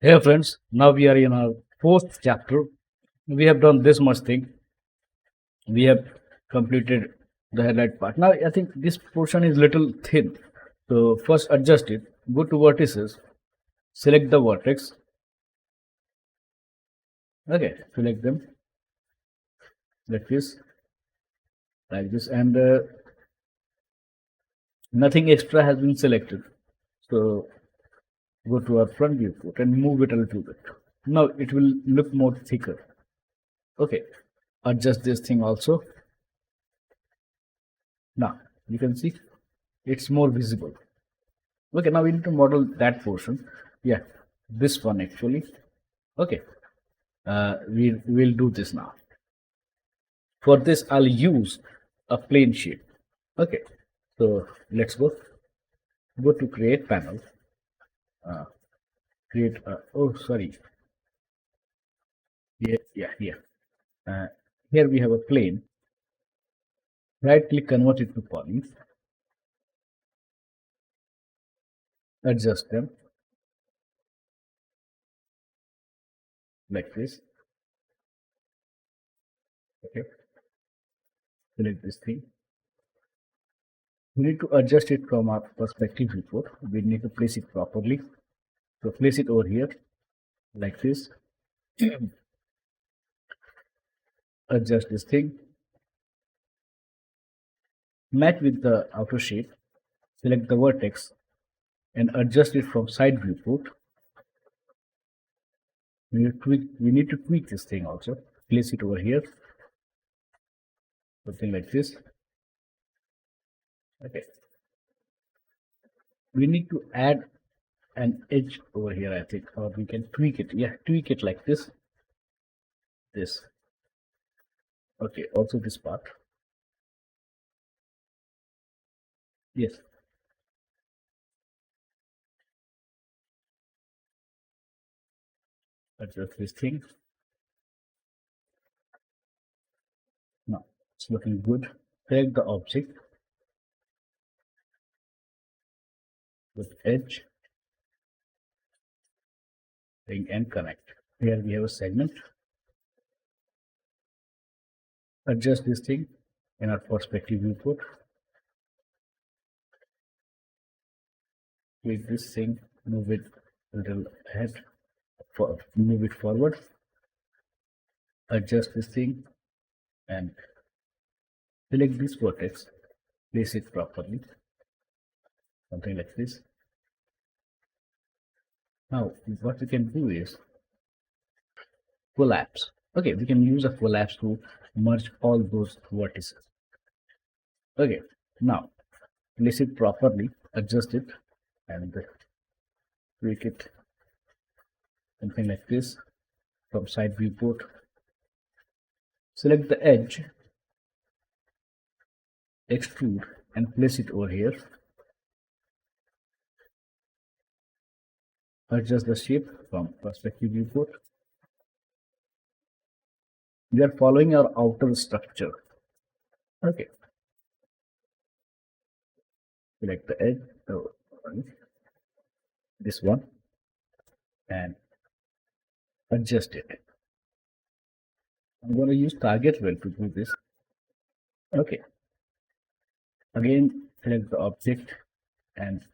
Hey friends, now we are in our fourth chapter. We have done this much thing. We have completed the headlight part. Now I think this portion is little thin. So first adjust it. Go to vertices. Select the vertex. Okay, select them like this, and nothing extra has been selected. So go to our front viewport and move it a little bit. Now it will look more thicker. Okay, adjust this thing also. Now you can see it's more visible. Okay, now we need to model that portion. Yeah, this one actually. Okay, we will do this now. For this, I'll use a plane sheet. Okay, so let's go to create panel. Uh, create. Oh, sorry. Here. Uh, Here we have a plane. Right click, convert it to polys. Adjust them like this. Okay, select this thing. We need to adjust it from our perspective viewport. We need to place it properly. So place it over here like this. Adjust this thing. Match with the outer shape. Select the vertex and adjust it from side viewport. We need to tweak this thing also. Place it over here. Something like this. Okay. We need to add an edge over here, I think, or we can tweak it. Yeah, tweak it like this. This. Okay, also this part. Yes. Adjust this thing. Now it's looking good. Select the object with edge, ring and connect. Here we have a segment. Adjust this thing in our perspective viewport. Click this thing, move it a little ahead, move it forward, adjust this thing and select this vertex, place it properly, something like this. Now what we can do is collapse. Okay, we can use a collapse to merge all those vertices. Okay, now place it properly, adjust it and tweak it, something like this from side viewport. Select the edge, extrude and place it over here. Adjust the shape from perspective viewport. We are following our outer structure. Okay. Select the edge, this one, and adjust it. I'm going to use target wheel to do this. Okay. Again, select the object and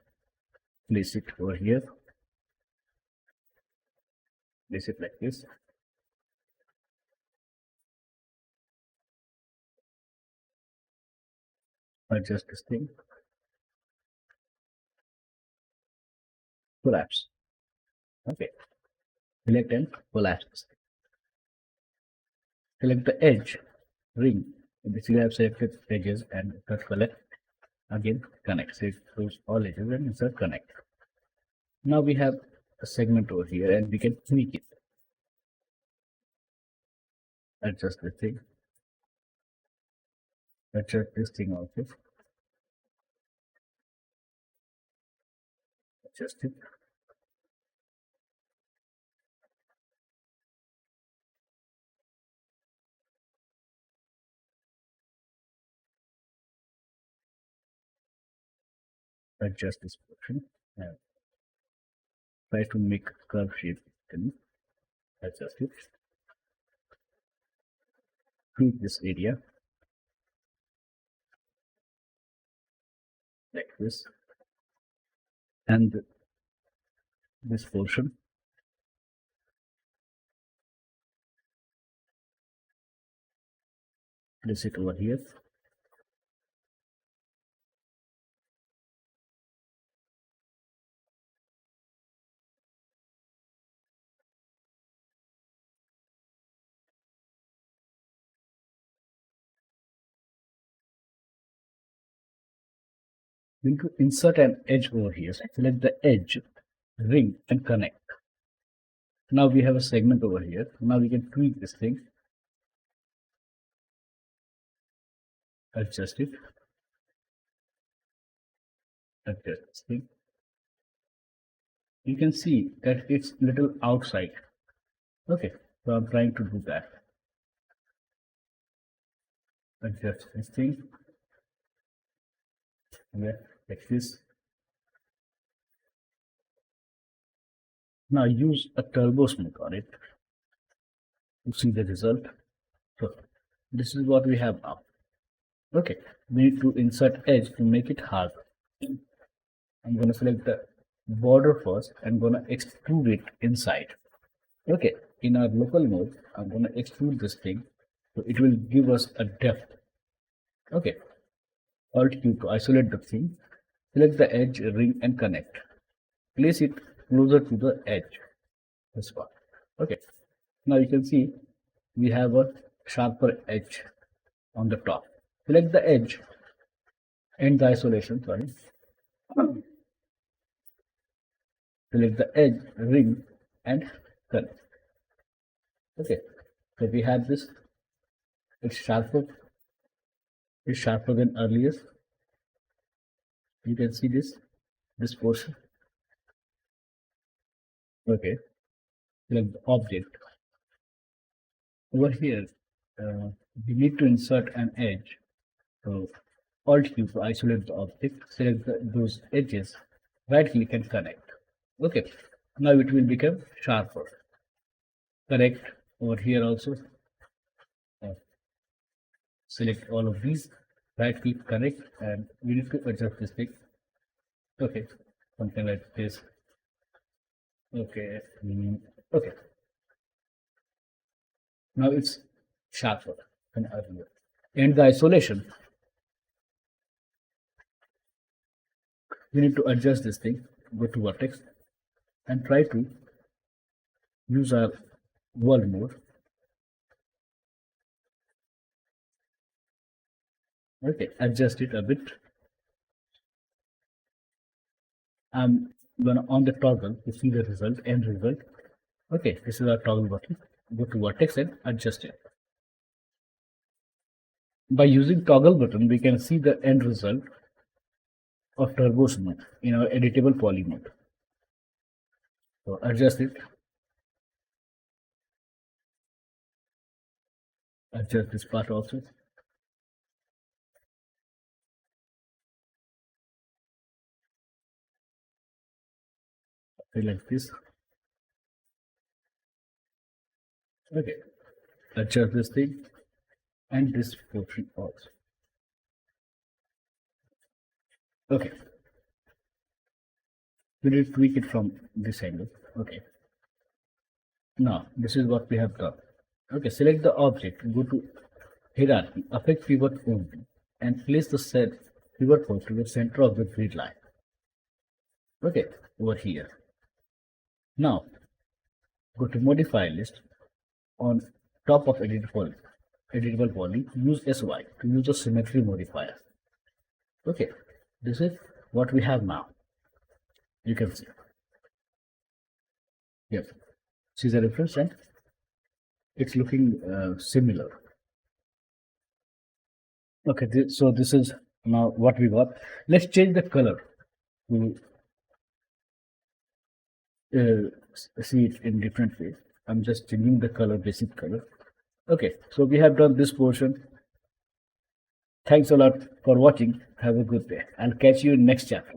place it over here. Place it like this. Adjust this thing. Collapse. Okay. Select and collapse this thing. Select the edge, ring. Basically, I have selected edges and select. Again, connect. So it shows all edges and insert connect. Now we have a segment over here and we can tweak it. Adjust this thing. Adjust this thing also. Adjust it. Adjust this portion and try to make curve shape happening. Adjust it. Tweak this area like this, and this portion. Place it over here. We need to insert an edge over here. Select the edge, ring, and connect. Now we have a segment over here. Now we can tweak this thing, adjust it, adjust this thing. You can see that it's little outside. Okay, so I'm trying to do that. Adjust this thing. Yeah, like this. Now use a turbo smooth on it to see the result. So this is what we have now. Okay, we need to insert edge to make it hard. I'm going to select the border first and going to extrude it inside. Okay, in our local mode, I'm going to extrude this thing, so it will give us a depth. Okay, Alt Q to isolate the thing. Select the edge, ring, and connect. Place it closer to the edge. This part. Okay, now you can see we have a sharper edge on the top. Select the edge and the isolation. Sorry. Select the edge, ring, and connect. Okay, so we have this. It's sharper. It's sharper than earlier. You can see this portion. Okay, select the object. Over here, we need to insert an edge. So Alt Q to isolate the object. Select those edges. Right click and connect. Okay, now it will become sharper. Correct over here also. Select all of these. Right click, connect, and we need to adjust this thing. Okay, something like this. Okay, okay. Now it's sharper than earlier. And the isolation, we need to adjust this thing. Go to vertex and try to use our world mode. Okay, adjust it a bit. I'm gonna on the toggle to see the result, end result. Okay, this is our toggle button. Go to vertex and adjust it. By using toggle button, we can see the end result of turbo smooth in our editable poly mode. So adjust it. Adjust this part also. Like this. Okay, adjust this thing and this portion also. Okay, we need to tweak it from this angle. Okay, now this is what we have done. Okay, select the object, go to hierarchy, affect pivot only, and place the set pivot point to the center of the grid line. Okay, over here. Now go to modify list. On top of editable poly, use SY to use the symmetry modifier. Okay, this is what we have now. You can see. Yes, see the difference, and it's looking similar. Okay, so this is now what we got. Let's change the color to see it in different ways. I'm just changing the color, basic color. Okay, so we have done this portion. Thanks a lot for watching. Have a good day. I'll catch you in next chapter.